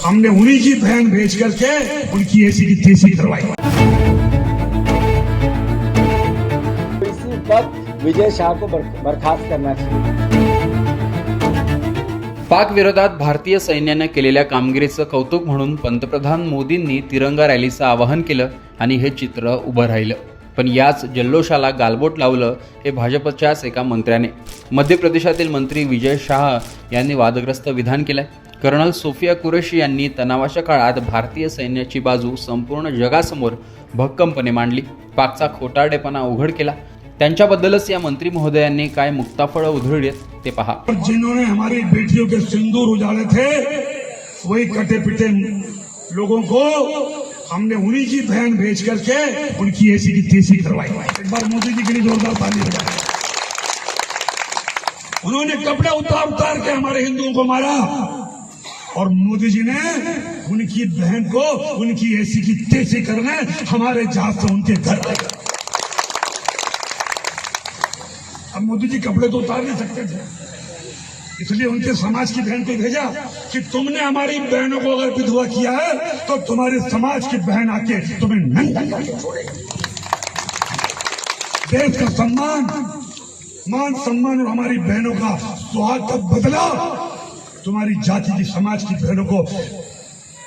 हमने उन्हीं की बहन भेज करके उनकी ऐसी की तैसी करवाई। इसी वक्त विजय शाह को बर्खास्त करना चाहिए। पाक विरोधात भारतीय सैन्याने केलेल्या कामगिरीचं कौतुक म्हणून पंतप्रधान मोदींनी तिरंगा रॅलीचं आवाहन केलं आणि हे चित्र उभं राहिलं। पण याच जल्लोषाला गालबोट लावलं हे भाजपच्याच एका मंत्र्याने। मध्य प्रदेशातील मंत्री विजय शाह यांनी वादग्रस्त विधान केलंय। कर्नल सोफिया कुरेशी यांनी तणावाच्या काळात भारतीय सैन्याची बाजू संपूर्ण जगासमोर भक्कमपणे मांडली, पाकचा खोटारडेपणा उघड केला। त्यांच्याबद्दलच या मंत्री महोदयांनी काय मुक्ताफळं उधळली ते पहा। जिन्होंने हमारी बेटियों के सिंदूर उजाड़े थे, वही कटे पिटे लोगों को हमने उन्हीं की बहन भेज करके उनकी ऐसी की तैसी करवाई। एक बार मोदी जी के लिए जोरदार ताली बजाएं। उन्होंने कपड़े उतार उतार के हमारे हिंदुओं को मारा और मोदी जी ने उनकी बहन को उनकी ऐसी की तैसी करने हमारे जहाज से उनके घर आए। अब मोदी जी कपड़े तो उतार नहीं सकते थे, इसलिए उनके समाज की बहन को भेजा कि तुमने हमारी बहनों को अगर विधवा किया है तो तुम्हारे समाज की बहन आके तुम्हें नंगा करके छोड़ेगी। देश का सम्मान, मान सम्मान और हमारी बहनों का सुहाग का बदला तुम्हारी जाति की समाज की बहनों को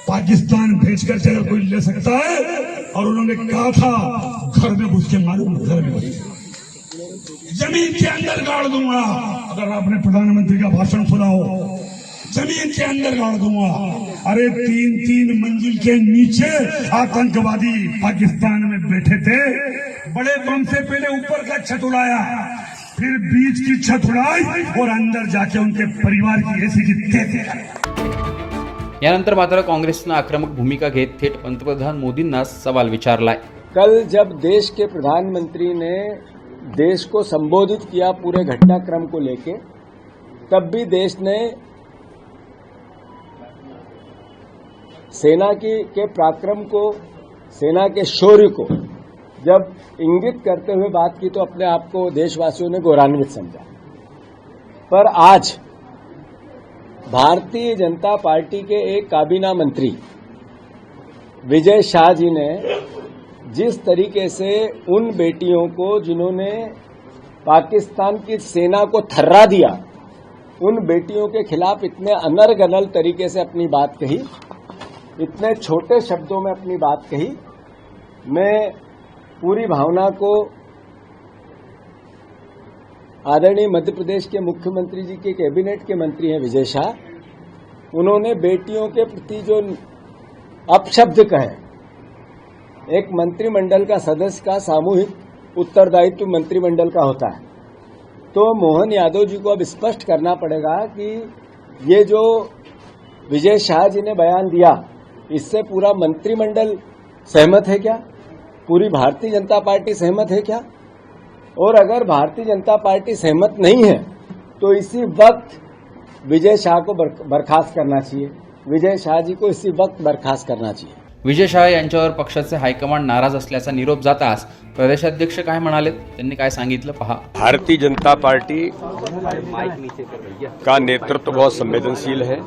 पाकिस्तान भेजकर अगर कोई ले सकता है, और उन्होंने कहा था घर में घुस के मालूम, घर में घुस जमीन के अंदर गाड़ दूंगा। अगर आपने प्रधानमंत्री का भाषण सुना हो, जमीन के अंदर गाड़ दूंगा। अरे 3-3 मंजिल के नीचे आतंकवादी पाकिस्तान में बैठे थे। बड़े बम से पहले ऊपर का छत उड़ाया, फिर बीच की छत उड़ाई और अंदर जाके उनके परिवार की ऐसी की तैसी की। यानंतर मात्र काँग्रेसनं आक्रमक भूमिका घेत थेट पंतप्रधान मोदींना सवाल विचारलाय। कल जब देश के प्रधानमंत्री ने देश को संबोधित किया पूरे घटनाक्रम को लेके, तब भी देश ने सेना के पराक्रम को, सेना के शौर्य को जब इंगित करते हुए बात की तो अपने आप को देशवासियों ने गौरवान्वित समझा। पर आज भारतीय जनता पार्टी के एक काबीना मंत्री विजय शाह जी ने जिस तरीके से उन बेटियों को जिन्होंने पाकिस्तान की सेना को थर्रा दिया, उन बेटियों के खिलाफ इतने अनर्गल तरीके से अपनी बात कही, इतने छोटे शब्दों में अपनी बात कही, मैं पूरी भावना को आदरणीय मध्य प्रदेश के मुख्यमंत्री जी के कैबिनेट के मंत्री हैं विजय शाह, उन्होंने बेटियों के प्रति जो अपशब्द कहे, एक मंत्रिमंडल का सदस्य का सामूहिक उत्तरदायित्व मंत्रिमंडल का होता है, तो मोहन यादव जी को अब स्पष्ट करना पड़ेगा कि ये जो विजय शाह जी ने बयान दिया, इससे पूरा मंत्रिमंडल सहमत है क्या? पूरी भारतीय जनता पार्टी सहमत है क्या? और अगर भारतीय जनता पार्टी सहमत नहीं है तो इसी वक्त विजय शाह को बर्खास्त करना चाहिए। विजय शाह जी को इसी वक्त बर्खास्त करना चाहिए। विजय शाह यांच्यावर पक्षाचे हायकमांड नाराज असल्याचा निरोप जाताच प्रदेशाध्यक्ष काय म्हणाले, त्यांनी काय सांगितलं पहा। भारतीय जनता पार्टी का नेतृत्व बहुत संवेदनशील है।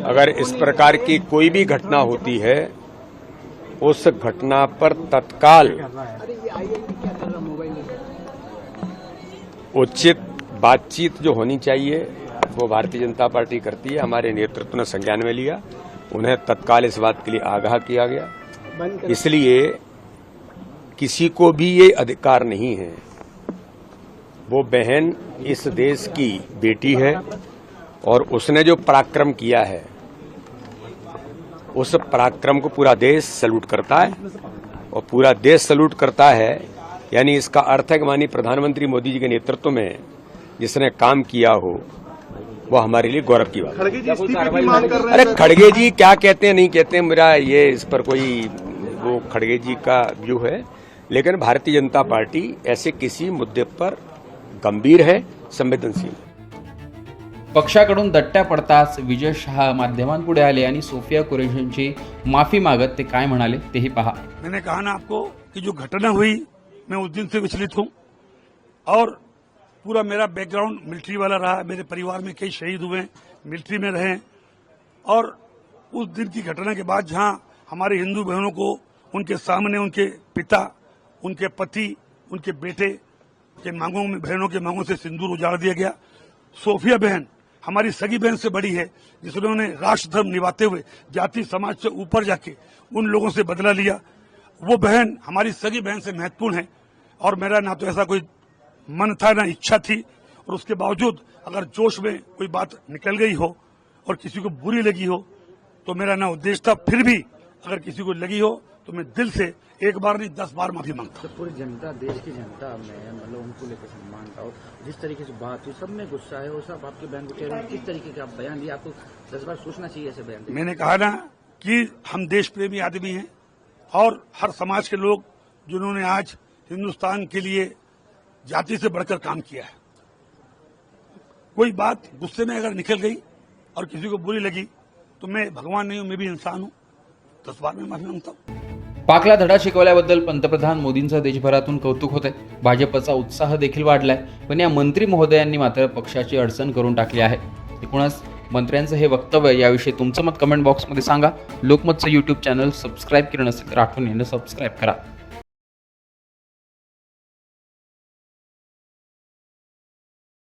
अगर इस प्रकार की कोई भी घटना होती है, उस घटना पर तत्काल उचित बातचीत जो होनी चाहिए वो भारतीय जनता पार्टी करती है। हमारे नेतृत्व ने संज्ञान में लिया, उन्हें तत्काल इस बात के लिए आगाह किया गया। इसलिए किसी को भी ये अधिकार नहीं है, वो बहन इस देश की बेटी है और उसने जो पराक्रम किया है उस पराक्रम को पूरा देश सैल्यूट करता है, और पूरा देश सैल्यूट करता है यानी इसका अर्थ है कि माननीय प्रधानमंत्री मोदी जी के नेतृत्व में जिसने काम किया हो वो हमारे लिए गौरव की बात है। अरे खड़गे जी क्या कहते हैं नहीं कहते हैं, मेरा ये इस पर कोई वो खड़गे जी का व्यू है, लेकिन भारतीय जनता पार्टी ऐसे किसी मुद्दे पर गंभीर है, संवेदनशील है। पक्षाकडून दट्ट्या पडताच विजय शाह माध्यमांपुढे आले आणि सोफिया कुरेशींची माफी मागत ते काय म्हणाले तेही पहा। मैंने कहा ना आपको कि जो घटना हुई मैं उस दिन से विचलित हूं, और पूरा मेरा बैकग्राउंड मिलिट्री वाला रहा। मेरे परिवार में कई शहीद हुए, मिलिट्री में रहे, और उस दिन की घटना के बाद जहां हमारे हिंदू बहनों को उनके सामने उनके पिता, उनके पति, उनके बेटे के मांगों में, बहनों के मांगों से सिंदूर उजाड़ दिया गया। सोफिया बहन हमारी सगी बहन से बड़ी है, जिन्होंने राष्ट्र धर्म निभाते हुए जाति समाज से ऊपर जाके उन लोगों से बदला लिया। वो बहन हमारी सगी बहन से महत्वपूर्ण है और मेरा ना तो ऐसा कोई मन था ना इच्छा थी, और उसके बावजूद अगर जोश में कोई बात निकल गई हो और किसी को बुरी लगी हो तो मेरा ना उद्देश्य था। फिर भी अगर किसी को लगी हो तो मैं दिल से एक बार नहीं 10 बार माफी मांगता हूं। तो पूरी जनता, देश की जनता में मतलब उनको लेकर सम्मान था और जिस तरीके से बात हुई सब में गुस्सा है और सब आपके बयान को चेहरे किस तरीके के आप बयान दिए, आपको 10 बार सोचना चाहिए ऐसे बयान। मैंने कहा ना कि हम देश प्रेमी आदमी हैं और हर समाज के लोग जिन्होंने आज हिंदुस्तान के लिए जाति से बढ़कर काम किया है। कोई बात गुस्से में अगर निकल गई और किसी को बुरी लगी तो मैं भगवान नहीं हूं, मैं भी इंसान हूं, 10 बार में माफी मांगता हूं। पाकला धडा शिकवल्याबद्दल पंतप्रधान मोदींचं देशभरातून कौतुक होते। भाजपचा उत्साह देखील वाढलाय, पण या मंत्री महोदयांनी मात्र पक्षाची अडचण करून टाकली आहे। एकूणच मंत्र्यांचं हे वक्तव्य याविषयी तुमचं मत कमेंट बॉक्समध्ये सांगा। लोकमतचं यूट्यूब चॅनल सबस्क्राईब केलं नसेल तर आठवणीने सबस्क्राईब करा।